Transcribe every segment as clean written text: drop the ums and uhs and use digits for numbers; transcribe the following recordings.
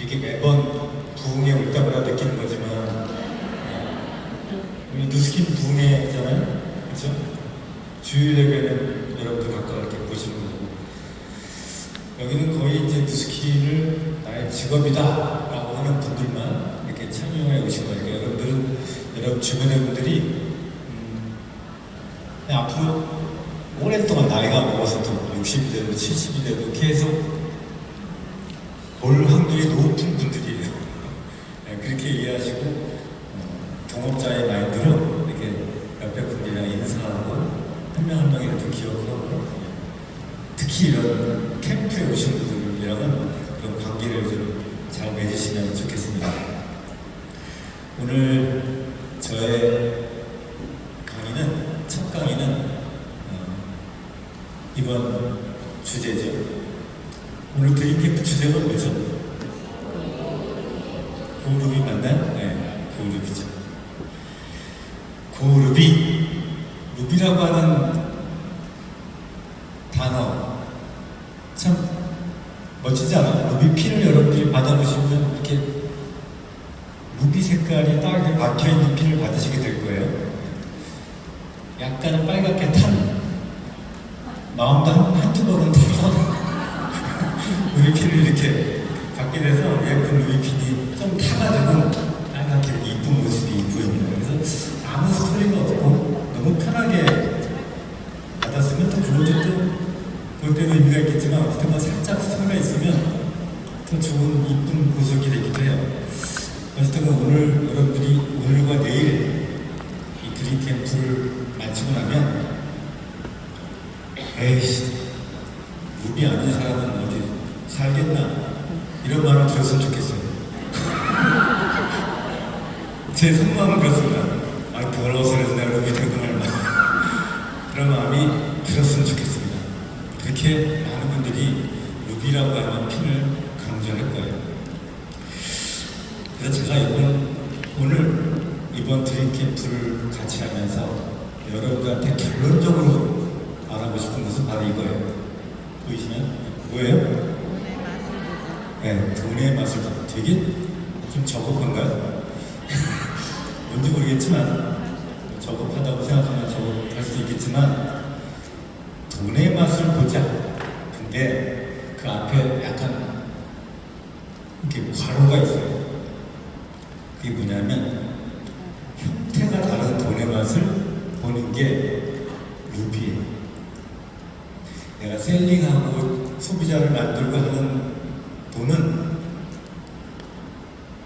이게 매번 부흥회 올 때마다 느끼는 거지만 우리 누스킨 부흥회잖아요, 그렇죠? 주일 예배는 여러분들 각각 이렇게 보시는 거고, 여기는 거의 이제 누스킨을 나의 직업이다라고 하는 분들만 이렇게 참여해 오신 거니까 여러분들은 여러분 주변의 분들이 그냥 앞으로 오랫동안 나이가 먹어서도 60이 돼도 70이 돼도 계속 볼 확률이 높은 분들이에요. 그렇게 이해하시고 동업자의 마인드로 이렇게 옆에 분들이랑 인사하고 한 명 한 명이라도 기억하고, 특히 이런 캠프에 오신 분들이랑은 그런 관계를 좀 잘 맺으시면 좋겠습니다. 오늘 저의 강의는, 첫 강의는 이번 주제죠. 오늘 드림캠프 주제가 뭐죠? 고루비 맞나요? 네, 고루비죠. 고루비, 루비라고 하는 단어 참 멋지지 않아요? 루비 핀을 여러분들이 받아보시면 이렇게 루비 색깔이 딱 이렇게 박혀있는 핀을 받으시게 될 거예요. 약간은 빨갛게 탄, 마음도 한두 번은 타서 루비핀을 이렇게 받게 돼서 예쁜 루비핀이 좀 타가지고 빨갛게 이쁜 모습이 보입니다. 그래서 아무 스토리가 없고 너무 편하게 받았으면 더 좋은데, 또 그럴 때도 의미가 있겠지만 어쨌든 살짝 스토리가 있으면 더 좋은 이쁜 보석이 되기도 해요. 어쨌든 오늘 여러분들이 오늘과 내일 이 드림캠프를 마치고 나면 에이씨, 루비 아닌 사람은 어디 살겠나, 이런 말을 들었으면 좋겠어요. 제 속마음은 그렇습니다. 아, 더러워서 그래서 내가 루비 되고 말만 그런 마음이 들었으면 좋겠습니다. 그렇게 많은 분들이 루비라고 하는 핀을 강조할 거예요. 그래서 제가 오늘 이번 드림캠프를 같이 하면서 여러분들한테 결론적으로 알아보고 싶은 것은 바로 이거예요. 보이시면 뭐예요? 네, 돈의 맛을 되게 좀 저급한가요? 뭔지 모르겠지만, 저급하다고 생각하면 저급할 수도 있겠지만, 돈의 맛을 보자. 근데 그 앞에 약간 이렇게 괄호가 있어요. 그게 뭐냐면, 형태가 다른 돈의 맛을 보는 게 루비예요. 내가 셀링하고 소비자를 만들고 하는 돈은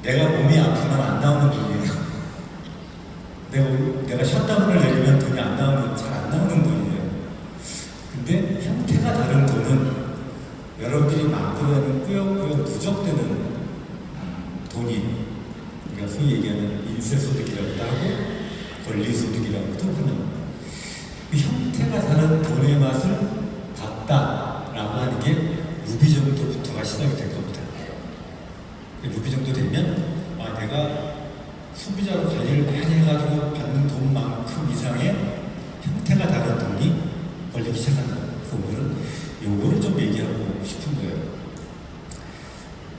내가 몸이 아프면 안 나오는 돈이에요. 내가 셧다운을 내리면 돈이 안 나오는, 잘 안 나오는 돈이에요. 근데 형태가 다른 돈은 여러분들이 만들어내는 꾸역꾸역 누적되는 돈이, 그러니까 소위 얘기하는 인쇄소득이라고도 하고 권리소득이라고도 하는, 그 형태가 다른 돈의 맛을 봤다라고 하는 게 루비 정도부터가 시작이 될 겁니다. 루비 정도 되면 내가 소비자로 관리를 많이 해가지고 받는 돈만큼 이상의 형태가 다른 돈이 벌리기 시작한다. 그래서 오늘은 요거를 좀 얘기하고 싶은 거예요.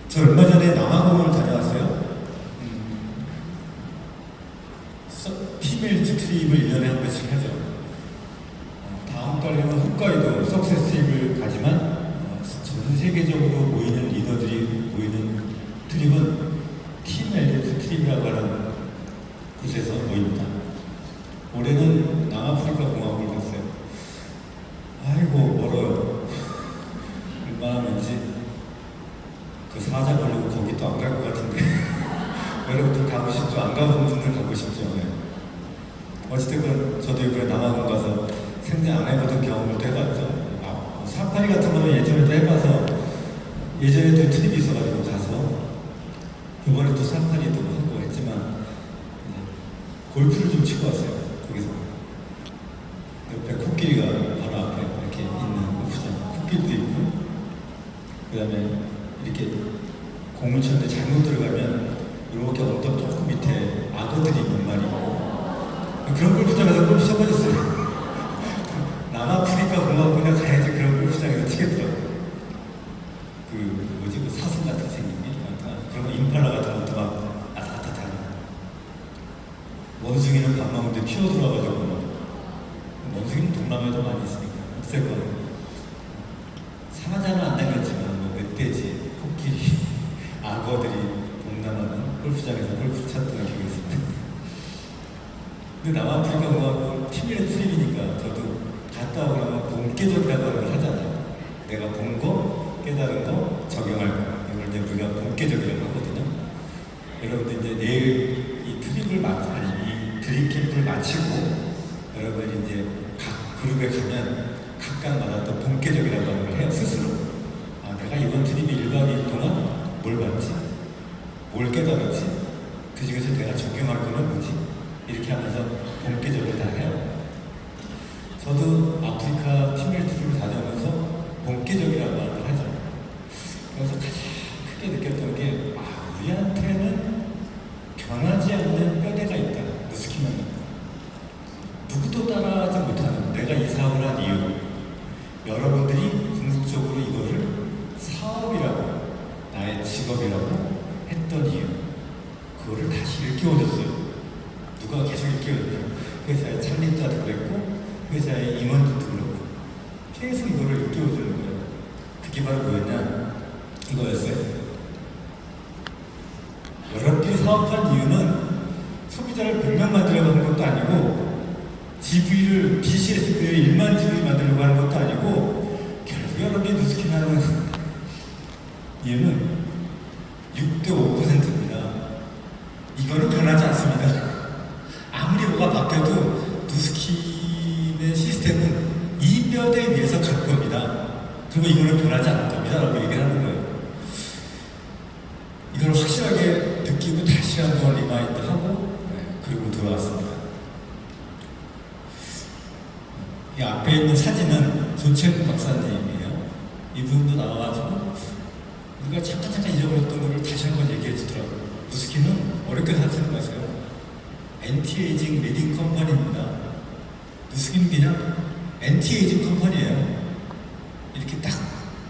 저 얼마 전에 남아공을 다녀왔어요. 피밀 트립을 1년에 한 번씩 하죠. 다음 달에는 홋카이도 석세스 트립을 가지만, 전 세계적으로 모이는 리더들이 모이는 트립은 팀 엘리트 트립이라고 하는 곳에서 모입니다. 올해는 남아프리카 공화국을 갔어요. 아이고, 멀어요. 얼마나 먼지. 그 사자 걸리고 거기 또 안 갈 것 같은데. 여러분들 가고 싶죠? 안 가본 분들 가고 싶죠? 네. 어쨌든 저도 이번에 남아공 가서 생전 안 해보던 경험을 또 해봤죠. 사파리 같은 거는 예전에도 해봐서, 예전에도 트립이 있어가지고 가서 이번에 또 사파리도 하고 했지만, 골프를 좀 치고 왔어요. 거기서 옆에 코끼리가 바로 앞에 이렇게 있는 골프장, 코끼리도 있고, 그 다음에 이렇게 공을 쳤는데 잘못 들어가면 이렇게 언덕 조금 밑에 악어들이 몇 마리 있고, 그런 골프장에서 골프 쳐버렸어요. 남아프리카 공화국에 가야지 그런 골프장에서 치겠더라고요. 뭐지, 그 사슴 같은 생긴 게, 그런 거 임팔라 같은 것도 막 아타타타는. 원숭이는 밥 먹는데 튀어들어가지고, 원숭이는 동남아에도 많이 있으니까. 어쨌건, 사자는 안 다녔지만, 뭐, 멧돼지, 코끼리, 악어들이 동남아는 골프장에서 골프 쳤던 기억이 있습니다. 근데 남아프리카 뭐, 팀이랑 트립이니까 저도 갔다 오면 본계적이라고 하는 걸 하잖아요. 내가 본 거, 깨달은 거, 적용할 거. 이걸 이제 우리가 본계적이라고 하거든요. 여러분들 이제 내일 이 트립을 아니, 이 드립 캠프를 마치고 여러분이 이제 각 그룹에 가면 각각마다 또 본계적이라고 하는 걸 해요, 스스로. 아, 내가 이번 트립이 1박 2일 동안 뭘 봤지? 뭘 깨달았지? 그 중에서 내가 적용할 거는 뭐지? 이렇게 하면서 본계적으로 다 해요. 저도 아프리카 팀밀트를 다녀오면서 본계적이라고 하는 걸 하죠. 그래서 가장 크게 느꼈던 게, 우리한테는 변하지 않는 뼈대가 있다. 무스키는 누구도 따라하지 못하는 내가 이 사업을 한 이유. 여러분들이 궁극적으로 이거를 사업이라고, 나의 직업이라고 했던 이유. 그거를 다시 일깨워줬어요. 누가 계속 일깨워줬냐. 회사의 창립자도 그랬고, 회사의 임원들도 그렇고, 계속 이거를 일깨워주는 거예요. 그게 바로 뭐였냐? 이거였어요. 여러분들이 사업한 이유는 소비자를 100명 만들려고 하는 것도 아니고, GV를, BCS를 1만 GV 만들려고 하는 것도 아니고, 결국 여러분들이 누스키나는 이유는 6대 5%입니다. 이거는 변하지 않습니다. 아무리 뭐가 바뀌어도 누스킨의 시스템은 이 뼈대에 위해서 갈 겁니다. 그리고 이거는 변하지 않을 겁니다. 라고 얘기를 하는 거예요. 이걸 확실하게 느끼고 다시 한번 리마인드하고, 그리고 돌아왔습니다. 이 앞에 있는 사진은 조채국 박사님이에요. 이분도 나와가지고 우리가 잠깐 잊어버렸던 거를 다시 한번 얘기해 주더라고요. 누스킨은 어렵게 생각하는 거세요. 엔티에이징 리딩 컴퍼니입니다. 누스킨은 그냥 엔티에이징 컴퍼니예요. 이렇게 딱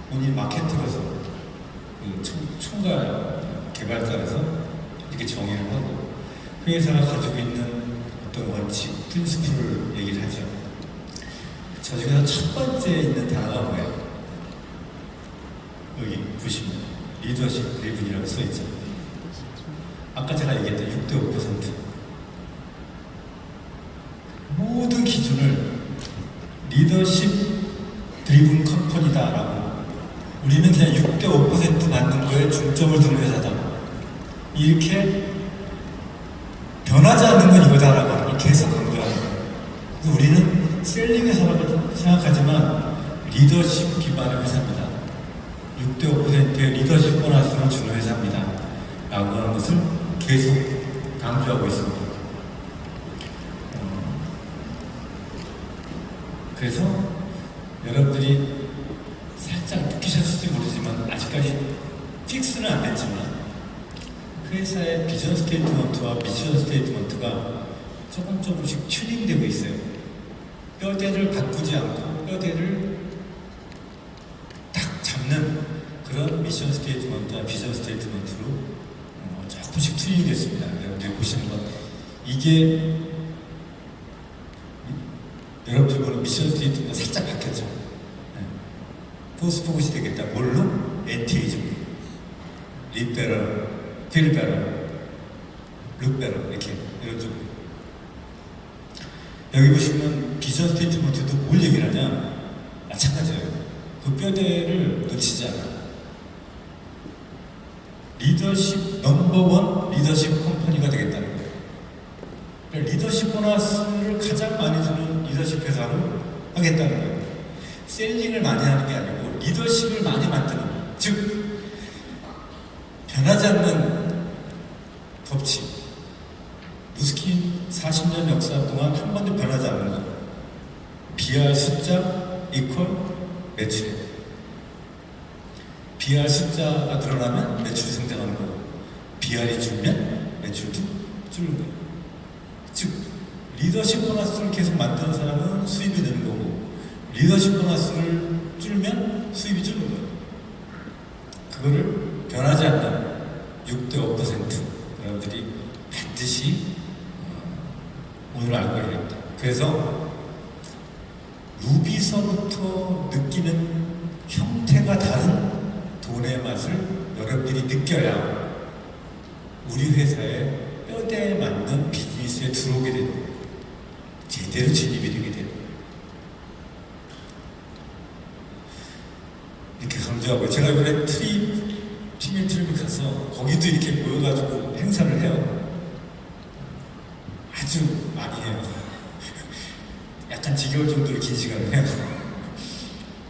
본인 마케터로서 그 총괄 개발자라서 이렇게 정의를 하고 그 회사가 가지고 있는 어떤 원칙, 프린시플을 얘기를 하죠. 저 중에서 첫 번째 있는 단어가 뭐예요? 여기 보시면 리더십 드리븐이라고 써있죠. 아까 제가 얘기했던 6대 5% 모든 기준을 리더십 드리븐 컴퍼니다라고, 우리는 그냥 6대 5% 받는 거에 중점을 두는 회사다, 이렇게 변하지 않는 건 이거다라고 하는 걸 계속 강조하는 거예요. 우리는 셀링 회사라고 생각하지만 리더십 기반의 회사입니다. 6대 5%의 리더십 보너스를 주는 회사입니다 라고 하는 것을 계속 강조하고 있습니다. 그래서 여러분들이 살짝 느끼셨을지 모르지만 아직까지 픽스는 안 됐지만 그 회사의 비전 스테이트먼트와 미션 스테이트먼트가 조금씩 튜닝되고 있어요. 뼈대를 바꾸지 않고 뼈대를 딱 잡는 그런 미션 스테이트먼트와 비전 스테이트먼트로 조금씩 튜닝됐습니다. 여러분들이 보시는 것, 이게 여러분들 보는 미션 스테이트먼트가 살짝 바뀌었죠. 포스포그시 되겠다. 뭘로? 엔티에이징, 립베럴, 필베럴, 룩베럴, 이렇게 이런 쪽. 여기 보시면 비전 스테이트먼트도 뭘 얘기를 하냐? 마찬가지예요. 그 뼈대를 놓치지 않아. 리더십 넘버원 리더십 컴퍼니가 되겠다는 거예요. 그러니까 리더십 보너스를 가장 많이 주는 리더십 회사로 하겠다는 거예요. 셀링을 많이 하는 게 아니고 리더십을 많이 만드는, 즉 변하지 않는 법칙. 누스킨 40년 역사 동안 한 번도 변하지 않는 거. BR 숫자 이퀄 매출. BR 숫자가 늘어나면 매출이 성장하는 거고, BR이 줄면 매출도 줄는 거예요. 즉 리더십 보너스를 계속 만드는 사람은 수입이 느는 거고, 리더십 보너스를 줄면 수입이 줄는 거예요. 그거를 변하지 않는 6대 5% 여러분들이 반드시 오늘 알고 가야 됩니다. 그래서 루비서부터 느끼는 형태가 다른 돈의 맛을 여러분들이 느껴야 우리 회사에 뼈대에 맞는 비즈니스에 들어오게 되는 거예요. 제대로 진입이 되게 되는 거예요. 이렇게 강조하고, 제가 이번에 팀의 트립을 가서 거기도 이렇게 모여가지고 행사를 해요. 아주 많이 해요. 약간 지겨울 정도로 긴 시간을 해요.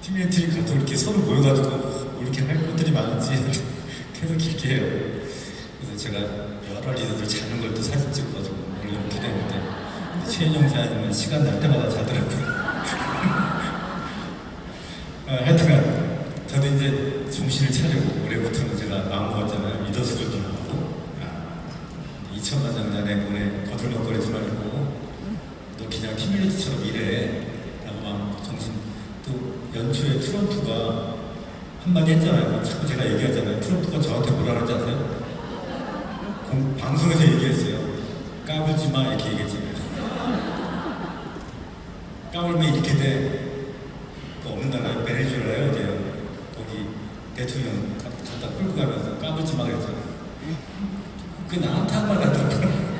팀의 트립 가서 이렇게 서로 모여가지고 뭐 이렇게 할 것들이 많은지 계속 길게 해요. 그래서 제가 여러 리더들 자는 걸 또 사진 찍어가지고 올려놓게 되는데, 최인영 사장님은 시간 날 때마다 자더라고요. 하여튼간 저도 이제 정신을 차리고, 올해부터는 제가 마음 먹었잖아요. 리더십을 좀 하고, 2천만 장단에 올해 거들먹거리지 말고 너 그냥 팀리더처럼 일해 라고 마음 정신. 또 연초에 트럼프가 한마디 했잖아요. 자꾸 제가 얘기하잖아요. 트럼프가 저한테 뭐라 하는지 아세요? 방송에서 얘기했어요. 까불지 마, 이렇게 얘기했지. 까불면 이렇게 돼. 또 없는 나라에 베네수엘라에 어디요? 거기 대통령 갖다 끌고 가면서 까불지 마 그랬잖아요. 그게 나한테 한 말 같더라고요.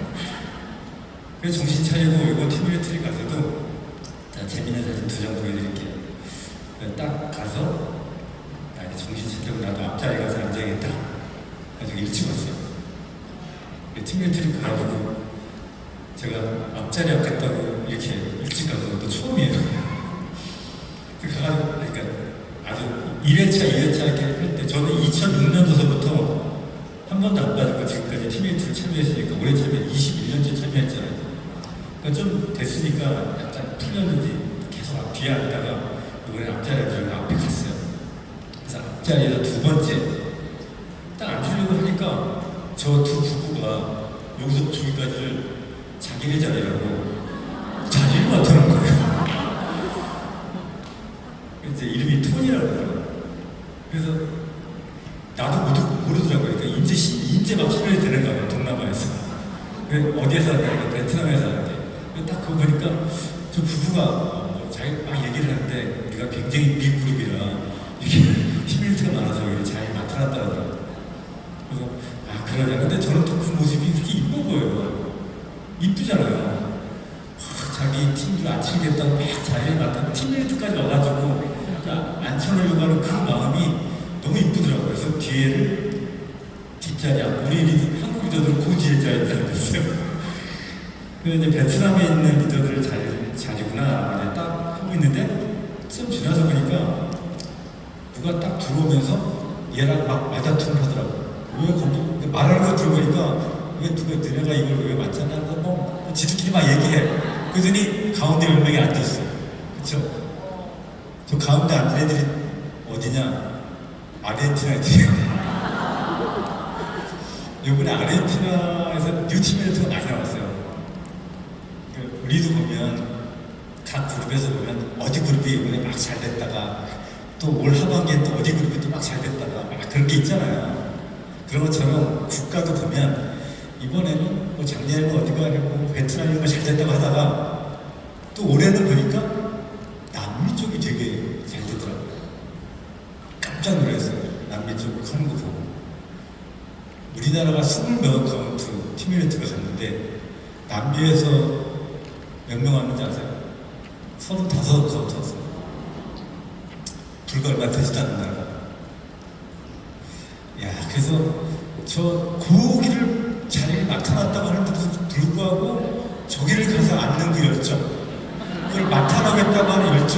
그래서 정신 차리고 이번 팀리더리 가서도, 자, 재미있는 사진 2장 보여드릴게요. 딱 가서 정신 차리고 나도 앞자리에 가서 앉아야겠다. 그래서 일찍 왔어요. 팀리더리 가가지고 제가 앞자리 앉겠다고 이렇게 일찍 가는 것도 처음이에요. 가가지고, 그러니까 아주 1회차, 2회차 이렇게 할 때, 저는 2006년도서부터 한 번도 안 빠지고 지금까지 팀리더리 참여했으니까, 올해 참여 21년째 참여했잖아요. 그러니까 좀 됐으니까 약간 풀렸는지 계속 뒤에 앉다가 이번에 앞자리에 들어가 앞에 갔어요. 그래서 앞자리에서 2번째 딱 앉으려고 하니까 저 두 부부가 여기서 저기까지를 자기네 자리라고 자리를 맡아놓은 거예요. 이제 이름이 톤이라고 그래요. 그래서 나도 모르더라고요. 그러니까 인제 막 신뢰이 되는가 봐요, 동남아에서. 어디에서 하는데? 베트남에서 하는데. 딱 그거 보니까 저 부부가 자기 막 얘기를 하는데, 우리가 굉장히 미그룹이라 이렇게 힘일트가 많아서 이렇게 잘 나타났다더라고요. 그래서 그러냐. 근데 저는 또 그 모습이 그렇게 이뻐 보여요. 이쁘잖아요. 자기 팀들 앉히겠다고 막 자리를 맡아 팀리더까지 와가지고 앉혀놓으려고 하는 그 마음이 너무 이쁘더라고요. 그래서 뒷자리, 우리 한국 리더들은 그 뒤에 자리에 앉았어요. 그래서 이제 베트남에 있는 리더들 자리구나 이제 딱 하고 있는데, 좀 지나서 보니까 누가 딱 들어오면서 얘랑 막 맞아tum을 하더라고요. 왜 거기 말하는 거 들어보니까, 왜 누가 너네가 이걸 왜 맞잖아 하고 뭐 지들끼리 막 얘기해. 그러더니 가운데 몇 명이 앉았어. 그쵸? 저 가운데 앉은 애들이 어디냐? 아르헨티나 애들이에요. 이번에 아르헨티나에서 뉴팀리더가 많이 나왔어요. 우리도 보면 각 그룹에서 보면 어디 그룹이 이번에 막 잘 됐다가, 또 올 하반기에 또 어디 그룹이 또 막 잘 됐다가 막 그런 게 있잖아요. 그런 것처럼 국가도 보면 이번에는 뭐 작년에는 어디가 아니고 베트남이 뭐 잘 됐다고 하다가, 또 올해는 보니까 남미 쪽이 되게 잘 되더라고요. 깜짝 놀랐어요. 남미 쪽 하는 거 보고. 우리나라가 20몇 카운트 팀리더가 갔는데, 남미에서 몇 명 왔는지 아세요? 35카운트 왔어요. 불과 얼마 되지도 않는 나라가. 야, 그래서 저 고기를 자리에 나타났다고 하는데도 불구하고 저기를 가서 앉는 그 열정, 그걸 나타나겠다고 하는 열정,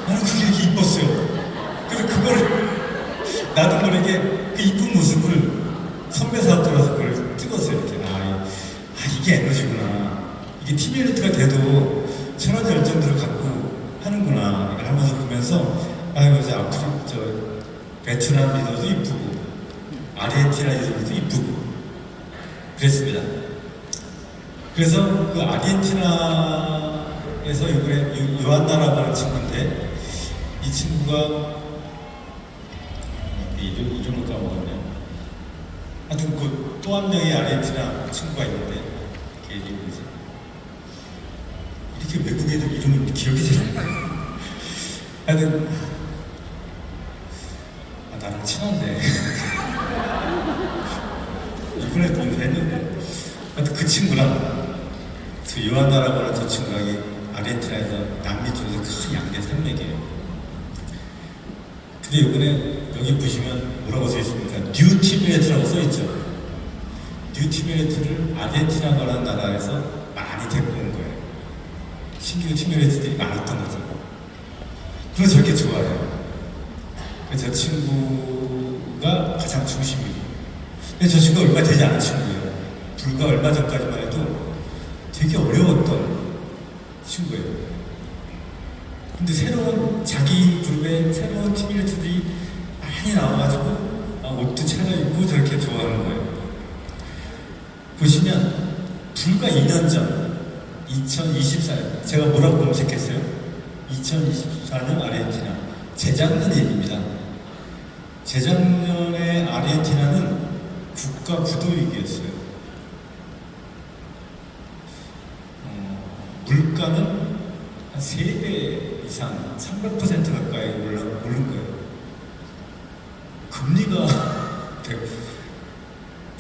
나는 그게 이렇게 이뻤어요. 그래서 그거를 나도 모르게 그 이쁜 모습을 선배 사업들어서 그걸 찍었어요. 이렇게 이게 에너지구나. 이게 팀리더가 돼도 천원 열정들을 갖고 하는구나 하면서 보면서, 이제 앞으로 저 베트남 리더도 이쁘고 아르헨티나 리더도 이쁘고 그랬습니다. 그래서 그 아르헨티나에서 이번에 요한나라고 하는 친구인데, 이 친구가 이름을 까먹었네요. 하여튼 그 또 한 명의 아르헨티나 친구가 있는데 걔 이름이 뭐지? 이렇게 외국 애들 이름은 기억이 잘 안 나요. 하여튼 나랑 친한데 이번에 동생했는데 하여튼 그 친구랑 저 요한나라고 하는 저 친구랑 아르헨티나에서 남미 쪽에서 큰 양대 산맥이에요. 근데 이번에 여기 보시면 뭐라고 써 있습니까? 뉴 티베트라고 써 있죠. 뉴 티베트를 아르헨티나라는 나라에서 많이 데리고 온 거예요. 신규 티베트들이 많았던 거죠. 그래서 저렇게 좋아해요. 그래서 저 친구가 가장 중심이고, 근데 저 친구가 얼마 되지 않은 친구예요. 불과 얼마 전까지만 해도 되게 어려웠던 친구예요. 근데 새로운 자기 그룹의 새로운 티베트들이 많이 나와가지고 옷도 차려입고 저렇게 좋아하는 거예요. 보시면 불과 2년 전 2024년 제가 뭐라고 검색했어요? 2024년 아르헨티나 재작년 얘기입니다. 재작년에 아르헨티나는 국가 구도 위기였어요. 물가는 한 3배 이상 300% 가까이 오른 거예요. 금리가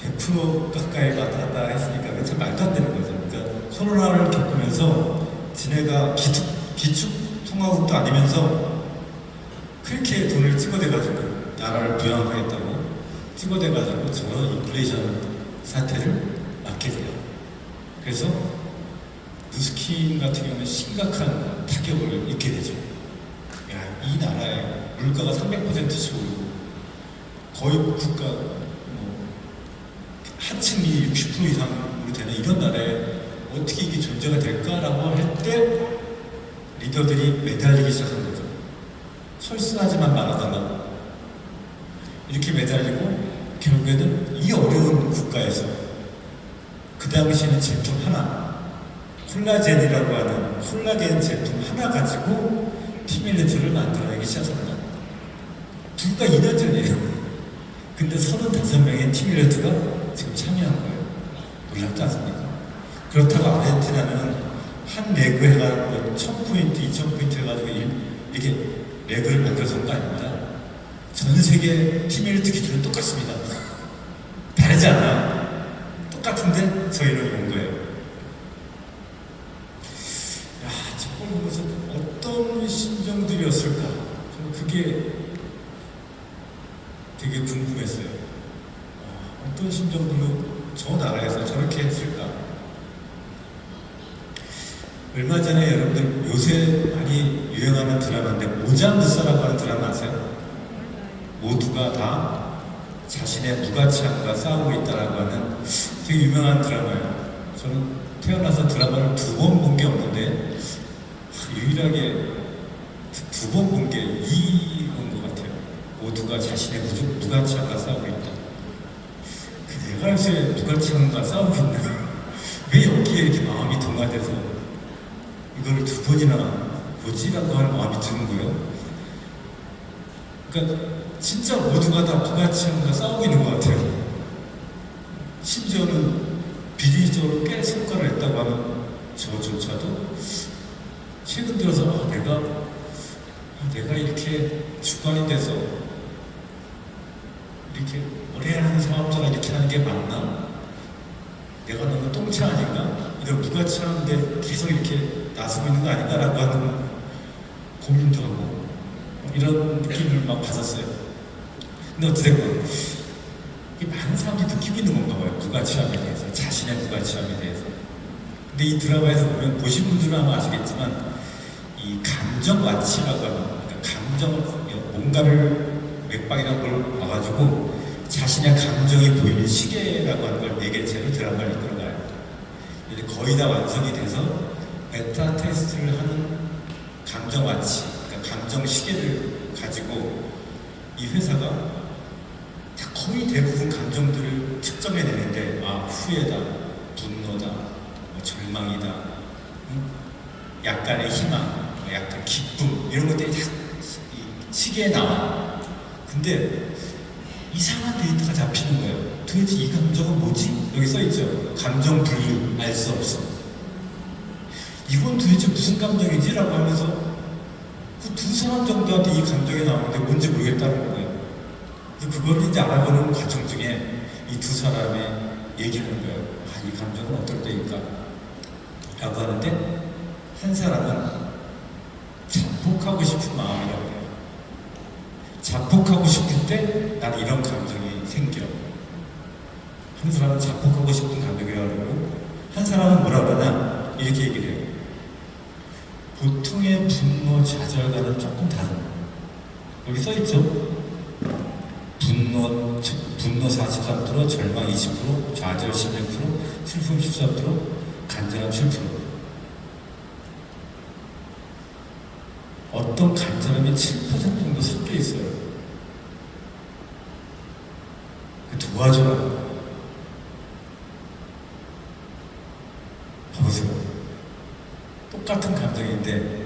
100% 가까이 왔다 했으니까 참 말도 안 되는 거죠. 그러니까 코로나를 겪으면서 지네가 기축 통화국도 아니면서 그렇게 돈을 찍어대가지고 나라를 부양하겠다고 찍어대가지고 저런 인플레이션 사태를 맞게 돼요. 그래서 누스킨 같은 경우는 심각한 타격을 입게 되죠. 야, 이 나라의 물가가 300%씩 오르고 거의 국가 하층이 60% 이상으로 되는 이런 나라에 어떻게 이게 존재가 될까라고 할 때 리더들이 매달리기 시작한 거죠. 철수하지만 말아달라. 이렇게 매달리고 결국에는 이 어려운 국가에서 그 당시에는 제품 하나, 콜라겐이라고 하는 콜라겐 제품 하나 가지고 티밀레트를 만들어내기 시작합니다. 불과 2년 전이에요. 근데 35명의 티밀레트가 지금 참여한 거예요. 놀랍지 않습니까? 그렇다고 아르헨티나는 한 레그 해가지고 1000포인트, 2000포인트 해가지고 이렇게 레그를 만들어서 온 거 아닙니다. 전 세계 티밀레트 기준은 똑같습니다. 다르지 않아요. 똑같은데 저희는 온 거예요. 야, 저걸 보면서 어떤 심정들이었을까? 저는 그게 되게 궁금했어요. 어떤 심정들로 저 나라에서 저렇게 했을까? 얼마 전에 여러분들 요새 많이 유행하는 드라마인데 모잠드사라고 하는 드라마 아세요? 모두가 다 자신의 무가치함과 싸우고 있다라고 하는 되게 유명한 드라마예요. 저는 태어나서 드라마를 2번 본 게 없는데 유일하게 2번 본 게 이건 것 같아요. 모두가 자신의 무가치함과 싸우고 있다. 내가 요새 무가치함과 싸우고 있나? 왜 여기에 이렇게 마음이 동화돼서 이걸 2번이나 보지라고 하는 마음이 드는 거예요. 그러니까 진짜 모두가 다 무가치함과 싸우고 있는 것 같아요. 심지어는 비리적으로 꽤 성과를 냈다고 하는 저조차도 최근 들어서 내가 이렇게 주관이 돼서 이렇게 오래 하는 사업자가 이렇게 하는 게 맞나? 내가 너무 똥차 아닌가? 이런 무가치하는데 계속 이렇게 나서고 있는 거 아닌가라고 하는 고민도 하고 이런 느낌을 막 받았어요. 근데 어쨌든 이게 많은 사람들이 느끼고 있는 건가 봐요. 무가치함에 대해서, 자신의 무가치함에 대해서. 근데 이 드라마에서 보면 보신 분들은 아마 아시겠지만 이 감정 와치라고 하는, 그러니까 감정을 뭔가를 맥박이라는 걸 봐가지고 자신의 감정이 보이는 시계라고 하는 걸 매개체로 드라마를 이끌어가요. 이제 거의 다 완성이 돼서 베타 테스트를 하는 감정 와치, 그러니까 감정 시계를 가지고 이 회사가 거의 대부분 감정들을 측정해내는데 후회다, 분노다, 절망이다, 약간의 희망, 약간 기쁨 이런 것들이 다 시계에 나와. 근데 이상한 데이터가 잡히는 거예요. 도대체 이 감정은 뭐지? 여기 써있죠. 감정 분류, 알 수 없어. 이건 도대체 무슨 감정이지? 라고 하면서 그 두 사람 정도한테 이 감정이 나오는데 뭔지 모르겠다는 거예요. 그래서 그걸 이제 알아보는 과정 중에 이 두 사람의 얘기하는 거예요. 아, 이 감정은 어떨 때일까? 라고 하는데 한 사람은 자폭하고 싶은 마음이라고 해요. 자폭하고 싶을 때 나는 이런 감정이 생겨. 한 사람은 자폭하고 싶은 감정이라고 그러고 한 사람은 뭐라 그러냐 이렇게 얘기를 해요. 보통의 분노, 좌절과는 조금 다른. 여기 써있죠? 분노 43%, 절망 20%, 좌절 16%, 슬픔 14%, 간절함 7%. 어떤 간절함이 7% 정도 섞여 있어요. 도와줘라. 봐보세요. 똑같은 감정인데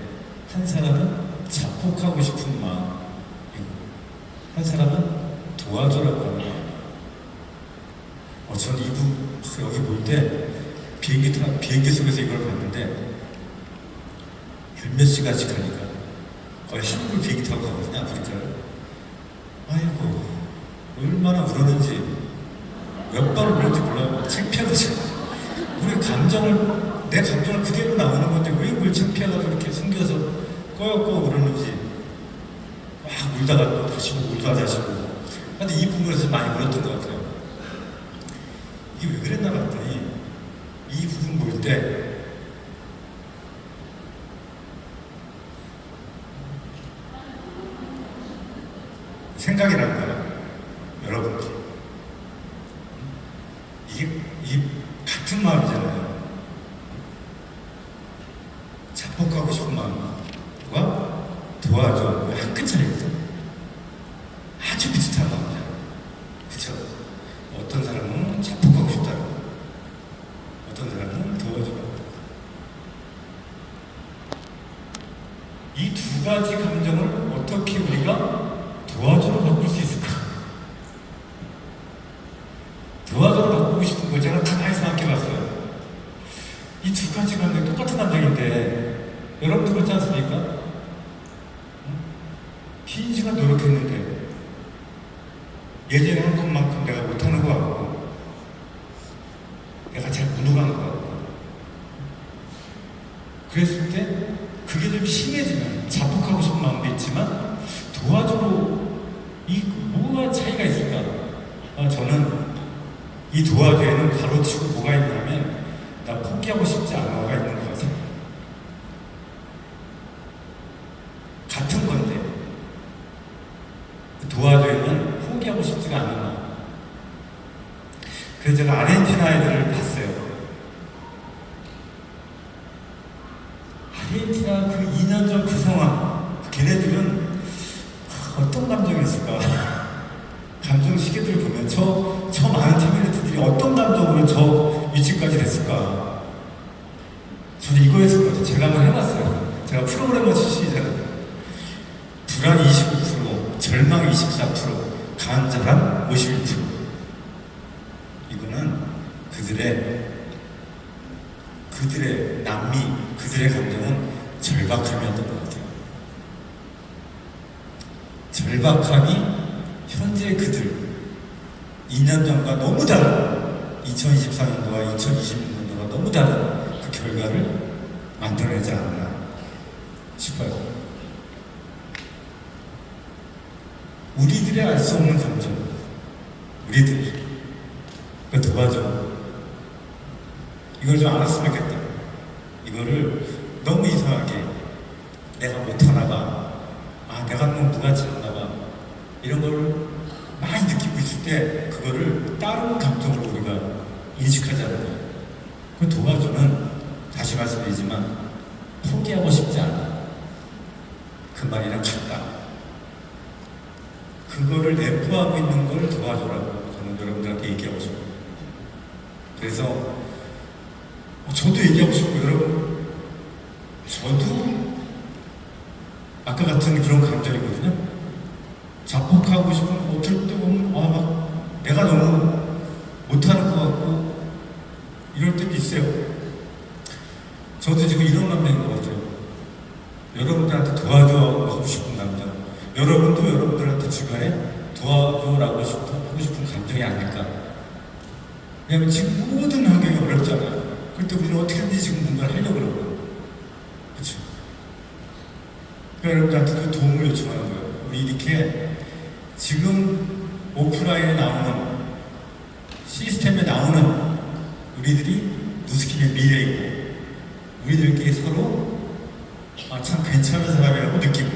한 사람은 자폭하고 싶은 마음, 한 사람은 도와줘라고 하는 마음. 저는 이분 여기 볼 때 비행기 속에서 이걸 봤는데 몇 시간씩 하니까 거의 한국을 비행기 타고 가거든요. 아프리카를. 아이고 얼마나 울었는지 몇 번 울었는지 몰라요. 창피하다죠. 우리 내 감정을 그대로 나오는 건데 왜 그걸 창피하다고 이렇게 숨겨서 꺼역꺼역 울었는지 막 울다가 또 다시 울다가 다시 울고. 근데 이 부분에서 많이 울었던 것 같아요. 이게 왜 그랬나 봤더니 이 부분 볼 때 생각이 난 거예요. 여러분께. 이게 같은 마음이잖아요. 자폭하고 싶은 마음과 도와줘. 한 끗 차이거든. 아주 비슷한 마음이잖아요. 그쵸? 어떤 사람은 자폭하고 싶다고. 어떤 사람은 도와줘. 이 두 가지 감정을 어떻게 우리가 도와줘로 바꿀 수 있을까? 도와줘로 바꾸고 싶은 걸 제가 가만히 생각해봤어요. 이 두 가지 감정이 똑같은 감정인데 여러분도 그렇지 않습니까? 긴 시간 노력했는데 예전에 한 것만큼 내가 못하는 것 같고 내가 잘 무능한 것 같고 그랬을 때 그게 좀 심해지면 자폭하고 싶은 마음도 있지만 도와줘로 뭐가 차이가 있을까? 저는 이 도와줘에는 가로치고 뭐가 있냐면 나 포기하고 싶지 않아가 있는 것 같아요. 같은 건데 도와줘에는 포기하고 싶지가 않아. 그래서 제가 아르헨티나 아이들을 봤어요. 아르헨티나 그 2년 전 그 상황, 걔네들은 어떤 감정이었을까? 감정 시계들을 보면 저 많은 팀들이 어떤 감정으로 저 위치까지 됐을까? 저는 이거에서 제가 한번 해봤어요. 제가 프로그래머 출신이잖아요. 불안 25%, 절망 24%, 간절함 51%. 이거는 그들의 남미, 그들의 감정은 절박함이었던 것 같아요. 절박함이 현재 그들 2년 전과 너무 다른 2024년도와 2026년도가 너무 다른 그 결과를 만들어내지 않았나 싶어요. 우리들의 알 수 없는 감정, 우리들 그 도와줘. 이걸 좀 알았으면 좋겠다. 이거를 너무 이상하게 내가 못하나 봐. 내가 너무 무가치 않나 봐. 이런 걸 많이 느끼고 있을 때 그거를 다른 감정으로 우리가 인식하지 않는 거예요. 그 도와주는 다시 말씀드리지만 포기하고 싶지 않아. 그 말이랑 같다. 그거를 내포하고 있는 걸 도와줘라고 저는 여러분들한테 얘기하고 싶어요. 그래서 저도 얘기하고 싶고 여러분 저도 아까 같은 그런 감정이거든요. 자폭하고 싶은 어떨 때 보면 막 저도 지금 이런 감정인 것 같아요. 여러분들한테 도와주고 싶은 감정, 여러분도 여러분들한테 주변에 도와주라고 하고 싶은 감정이 아닐까. 왜냐면 지금 모든 환경이 어렵잖아요. 그때 우리는 어떻게든지 지금 뭔가를 하려고 그러고, 그렇죠? 여러분들한테 도움을 요청하는 거예요. 우리 이렇게 지금 오프라인에 나오는 시스템에 나오는 우리들이 누스킴의 미래이고, 우리들끼리 서로 참 괜찮은 사람이라고 느끼고,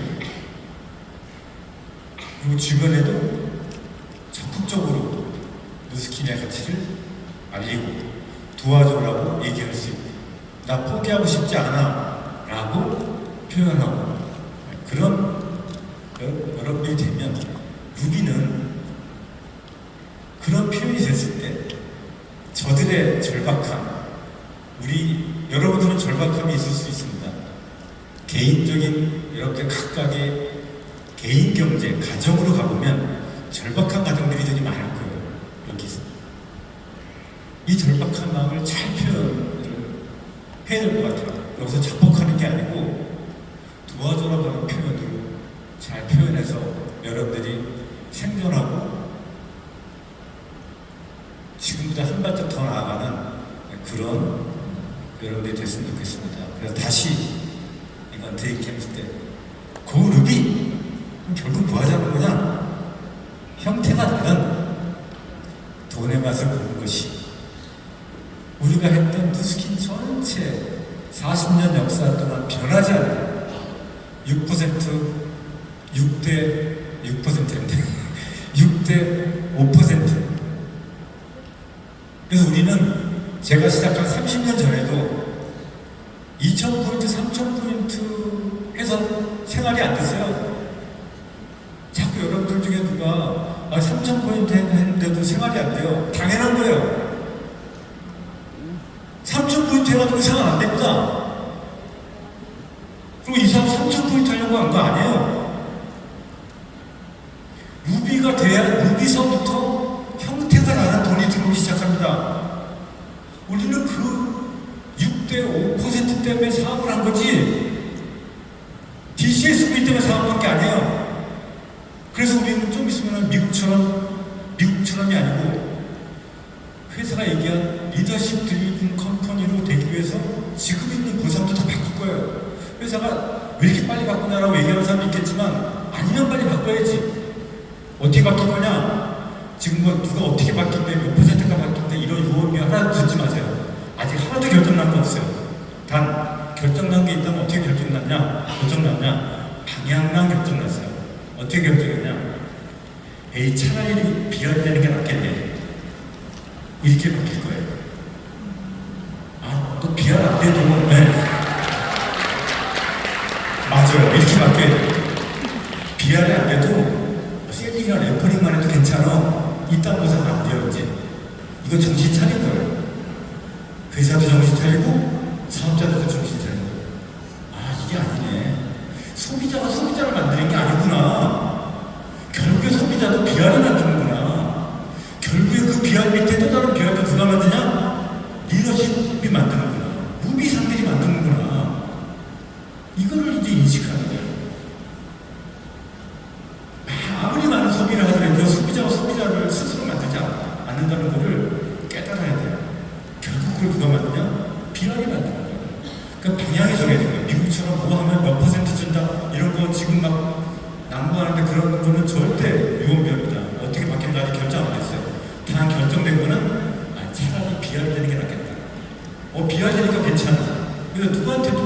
그리고 주변에도 적극적으로 누스킴의 가치를 알리고 도와줘라고 얘기할 수 있고, 나 포기하고 싶지 않아 라고 표현하고, 그런 여러분이 되면 루비는 그런 표현이 됐을 때 저들의 절박함, 여러분들은 절박함이 있을 수 있습니다. 개인적인 이렇게 각각의 개인 경제, 가정으로 가보면 절박한 가정들이 되게 많을 거예요. 여기서 이 절박한 마음을 잘 표현을 해야 될 것 같아요. 여기서 자폭하는 게 아니고 도와줘라고 하는 표현으로 잘 표현해서 여러분들이 생존하고 지금보다 한 발짝 더 나아가는 그런 여러분들이 됐으면 좋겠습니다. 그래서 다시 이건 드림캠프 때 루비 결국 뭐 하자는 거냐? 형태가 다른 돈의 맛을 보는 것이 우리가 했던 누스킴 전체 40년 역사 동안 변하지 않는 6%인데 6대 5%. 그래서 우리는 제가 시작한 30년 전에도 2,000포인트, 3,000포인트 해서 생활이 안 됐어요. 자꾸 여러분들 중에 누가 3,000포인트 했는데도 생활이 안 돼요. 당연한 거예요. 3,000포인트 해가지고 생활 안 됩니다. 그리고 이 사람 3,000포인트 하려고 한 거 아니에요. 루비가 돼야 루비서부터 형태가 다른 돈이 들어오기 시작합니다. 우리는 그 6대 5% 때문에 사업을 한 거지 DCSB 때문에 사업한 게 아니에요. 그래서 우리는 좀 있으면 미국처럼이 아니고 회사가 얘기한 리더십 드리븐 컴퍼니로 되기 위해서 지금 있는 보상도 다 바꿀 거예요. 회사가 왜 이렇게 빨리 바꾸냐라고 얘기하는 사람도 있겠지만 아니면 빨리 바꿔야지. 어떻게 바뀔 거냐? 지금 뭐 누가 어떻게 바뀐대, 몇 퍼센트가 바뀐대 이런 유언비 하나도 듣지 마세요. 아직 하나도 결정난 거 없어요. 단 결정난 게 있다면 어떻게 결정났냐? 방향만 결정났어요. 어떻게 결정했냐? 에이 차라리 비할되는 게 낫겠네. 이렇게 바뀔 거예요. 또 비할 안 돼도 맞아요. 이렇게 바뀌어야 돼요. 비할이 안 돼도 셀링이나 래퍼링만 해도 괜찮아. 이딴 것은 안 돼요. 이제 이거 정신 차린 거예요. 회사도 정신 차리고 사업자들도 정신 차리고. 이게 아니네. 소비자가 소비자를 만드는 게 아니구나. 결국에 소비자도 비할을 만드는구나. 결국에 그 비할 밑에 또 다른 비할도 누가 만드냐? 리더십이 만드는구나. 무비상들이 만드는구나. 이거를 이제 인식하는 거예요. 아무리 많은 소비를 하더라도 소비자가 소비자를 스스로 만들지 않는다는 것을 깨달아야 돼요. 결국 그걸 누가 만드냐? 비할이 만드는 거예요. 그러니까 방향이 정해진 거예요. 미국처럼 뭐 하면 몇 퍼센트 준다 이런 거 지금 막 낭보하는데 그런 거는 절대 유언비어입니다. 어떻게 바뀌는지 아직 결정 안 됐어요. 단 결정된 거는 차라리 비할되는 게 낫겠다. 비할되니까 괜찮아. 그래서 누구한테도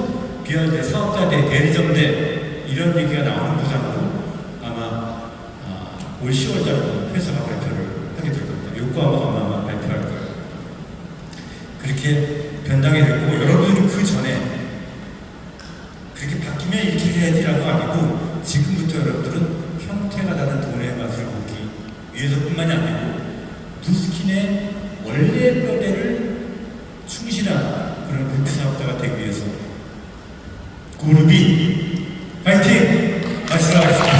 비할돼, 사업자대, 대리점대 이런 얘기가 나오는 부장으로 아마 올 10월달에 회사가 발표를 하게 될 겁니다. 요구하고 아마 발표할 거예요. 그렇게 변당이 됐고, 여러분들은 그 전에 그렇게 바뀌면 이렇게 해야지라고 아니고 지금부터 여러분들은 형태가 다른 돈의 맛을 보기 위해서뿐만이 아니고 누스킴의 원래 뼈대를 충실한 그런 물품 사업자가 되기 위해서 루비 파이팅! 말씀하겠습니다.